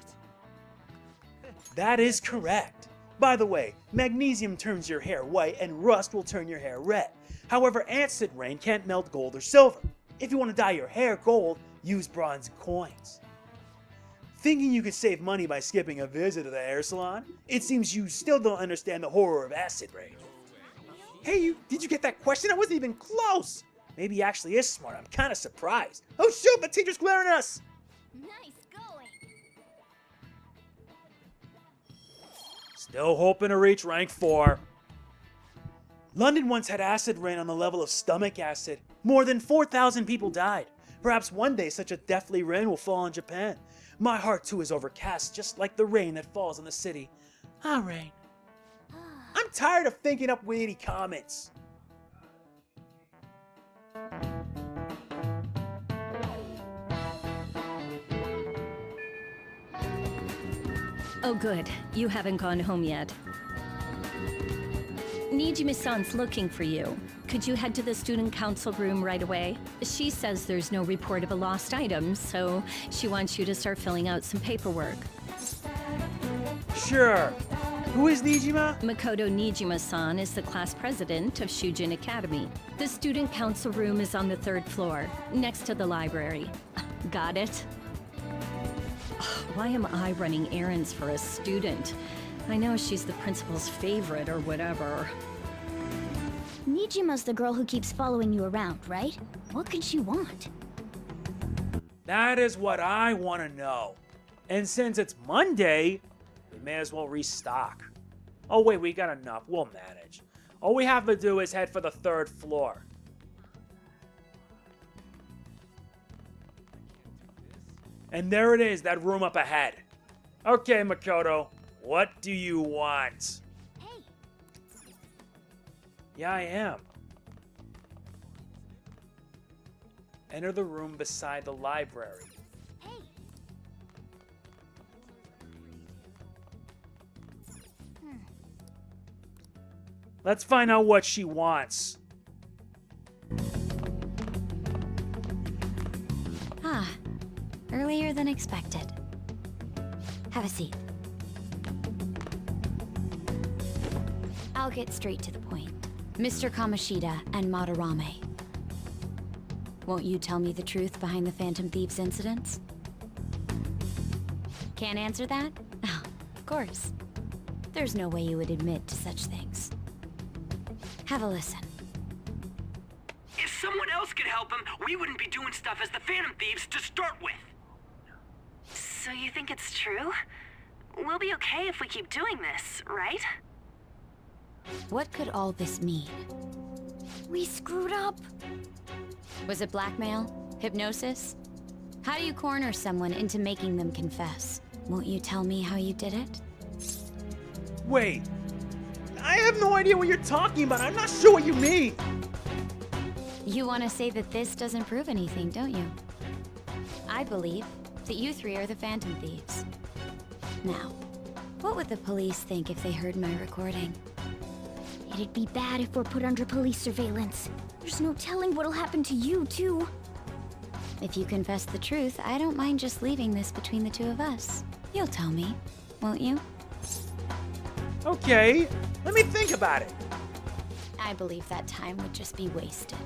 That is correct. By the way, magnesium turns your hair white and rust will turn your hair red. However, acid rain can't melt gold or silver. If you want to dye your hair gold, use bronze coins. Thinking you could save money by skipping a visit to the hair salon? It seems you still don't understand the horror of acid rain. Hey, did you get that question? I wasn't even close! Maybe he actually is smart. I'm kind of surprised. Oh shoot, the teacher's glaring at us! Nice going! Still hoping to reach rank 4. London once had acid rain on the level of stomach acid. More than 4,000 people died. Perhaps one day such a deathly rain will fall on Japan. My heart too is overcast, just like the rain that falls on the city. Alright. I'm tired of thinking up witty comments. Oh good, you haven't gone home yet. Nijima-san's looking for you. Could you head to the student council room right away? She says there's no report of a lost item, so she wants you to start filling out some paperwork. Sure. Who is Nijima? Makoto Nijima-san is the class president of Shujin Academy. The student council room is on the 3rd floor, next to the library. Got it? Why am I running errands for a student? I know she's the principal's favorite or whatever. Nijima's the girl who keeps following you around, right? What could she want? That is what I want to know. And since it's Monday, we may as well restock. Oh wait, we got enough. We'll manage. All we have to do is head for the 3rd floor. And there it is, that room up ahead. Okay, Makoto, what do you want? Hey. Yeah, I am. Enter the room beside the library. Hey. Let's find out what she wants. Ah, earlier than expected. Have a seat. I'll get straight to the point. Mr. Kamoshida and Madarame. Won't you tell me the truth behind the Phantom Thieves incidents? Can't answer that? Oh, of course. There's no way you would admit to such things. Have a listen. If someone else could help him, we wouldn't be doing stuff as the Phantom Thieves to start with. So you think it's true? We'll be okay if we keep doing this, right? What could all this mean? We screwed up. Was it blackmail? Hypnosis? How do you corner someone into making them confess? Won't you tell me how you did it? Wait. I have no idea what you're talking about. I'm not sure what you mean. You want to say that this doesn't prove anything, don't you? I believe that you three are the Phantom Thieves. Now, what would the police think if they heard my recording? It'd be bad if we're put under police surveillance. There's no telling what'll happen to you, too. If you confess the truth, I don't mind just leaving this between the two of us. You'll tell me, won't you? Okay, let me think about it. I believe that time would just be wasted.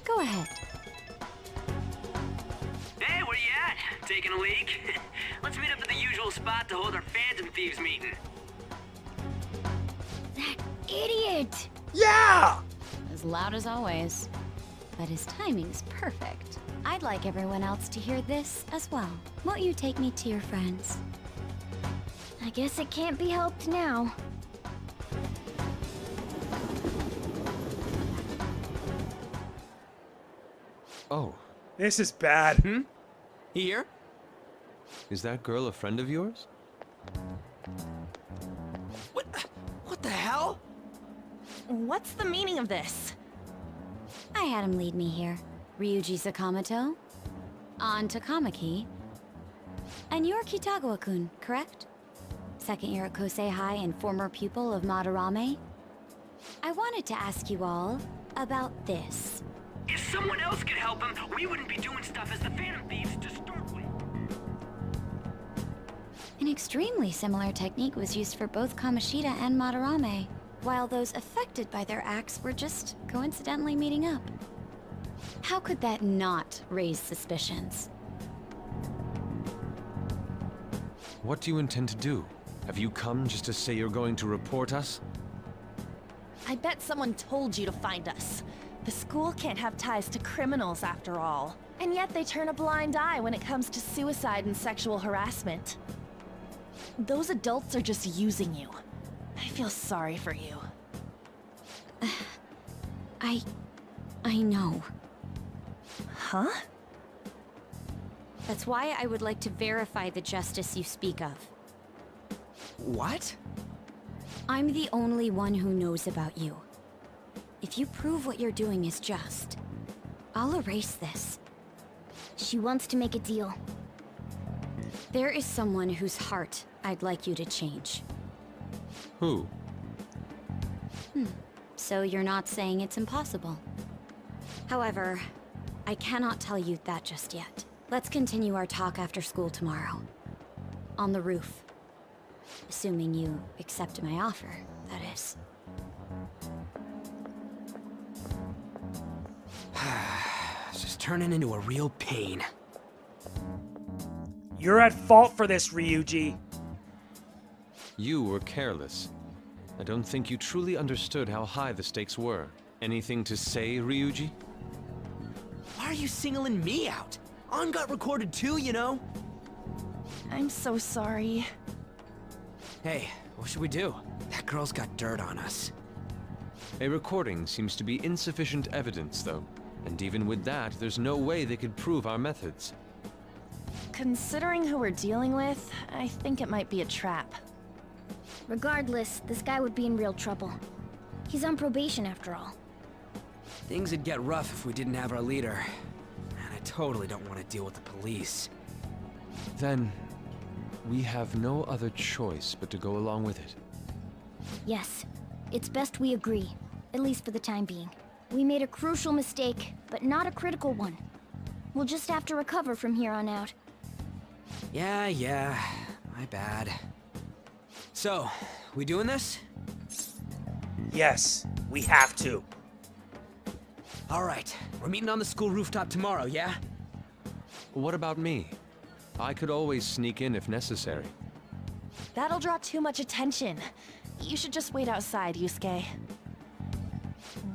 Go ahead. Hey, where you at? Taking a leak? Let's meet up at the usual spot to hold our Phantom Thieves meeting. That idiot! Yeah! As loud as always. But his timing's perfect. I'd like everyone else to hear this as well. Won't you take me to your friends? I guess it can't be helped now. Oh, This is bad. Here? is that girl a friend of yours? What the hell? What's the meaning of this? I had him lead me here. Ryuji Sakamoto, on Takamaki, and you're Kitagawa-kun, correct? Second year at Kosei High and former pupil of Madarame. I wanted to ask you all about this. If someone else could help him, we wouldn't be doing stuff as the Phantom Thieves to start with. An extremely similar technique was used for both Kamoshida and Madarame, while those affected by their acts were just coincidentally meeting up. How could that not raise suspicions? What do you intend to do? Have you come just to say you're going to report us? I bet someone told you to find us. The school can't have ties to criminals after all. And yet they turn a blind eye when it comes to suicide and sexual harassment. Those adults are just using you. I feel sorry for you. I know. Huh? That's why I would like to verify the justice you speak of. What? I'm the only one who knows about you. If you prove what you're doing is just, I'll erase this. She wants to make a deal. There is someone whose heart I'd like you to change. Who? So you're not saying it's impossible. However, I cannot tell you that just yet. Let's continue our talk after school tomorrow. On the roof. Assuming you accept my offer, that is. It's just turning into a real pain. You're at fault for this, Ryuji. You were careless. I don't think you truly understood how high the stakes were. Anything to say, Ryuji? Why are you singling me out? On got recorded too, you know? I'm so sorry. Hey, what should we do? That girl's got dirt on us. A recording seems to be insufficient evidence, though. And even with that, there's no way they could prove our methods. Considering who we're dealing with, I think it might be a trap. Regardless, this guy would be in real trouble. He's on probation after all. Things would get rough if we didn't have our leader. And I totally don't want to deal with the police. Then, we have no other choice but to go along with it. Yes, it's best we agree, at least for the time being. We made a crucial mistake, but not a critical one. We'll just have to recover from here on out. Yeah, my bad. So, we doing this? Yes, we have to. All right, we're meeting on the school rooftop tomorrow, yeah? What about me? I could always sneak in if necessary. That'll draw too much attention. You should just wait outside, Yusuke.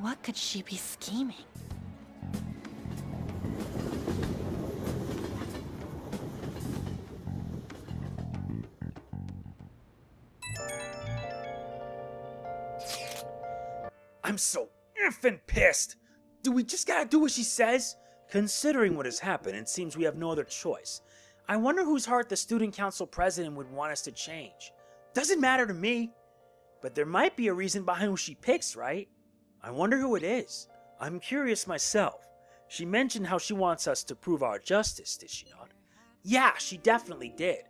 What could she be scheming? I'm so effing pissed. Do we just gotta do what she says? Considering what has happened, it seems we have no other choice. I wonder whose heart the student council president would want us to change. Doesn't matter to me. But there might be a reason behind who she picks, right? I wonder who it is. I'm curious myself. She mentioned how she wants us to prove our justice, did she not? Yeah, she definitely did.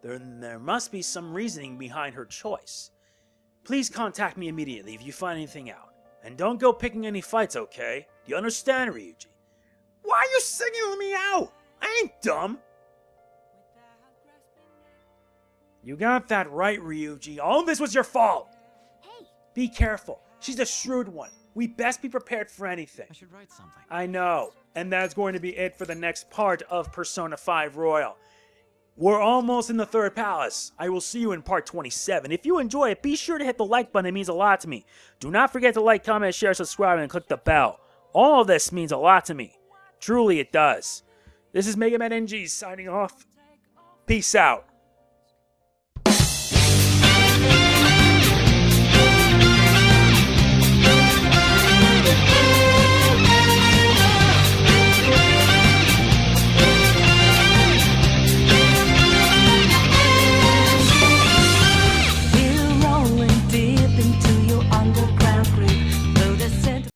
There must be some reasoning behind her choice. Please contact me immediately if you find anything out. And don't go picking any fights, okay? Do you understand, Ryuji? Why are you singling me out? I ain't dumb. You got that right, Ryuji. All of this was your fault. Hey. Be careful. She's a shrewd one. We best be prepared for anything. I should write something. I know. And that's going to be it for the next part of Persona 5 Royal. We're almost in the third palace. I will see you in part 27. If you enjoy it, be sure to hit the like button. It means a lot to me. Do not forget to like, comment, share, subscribe, and click the bell. All of this means a lot to me. Truly, it does. This is MegamanNG signing off. Peace out.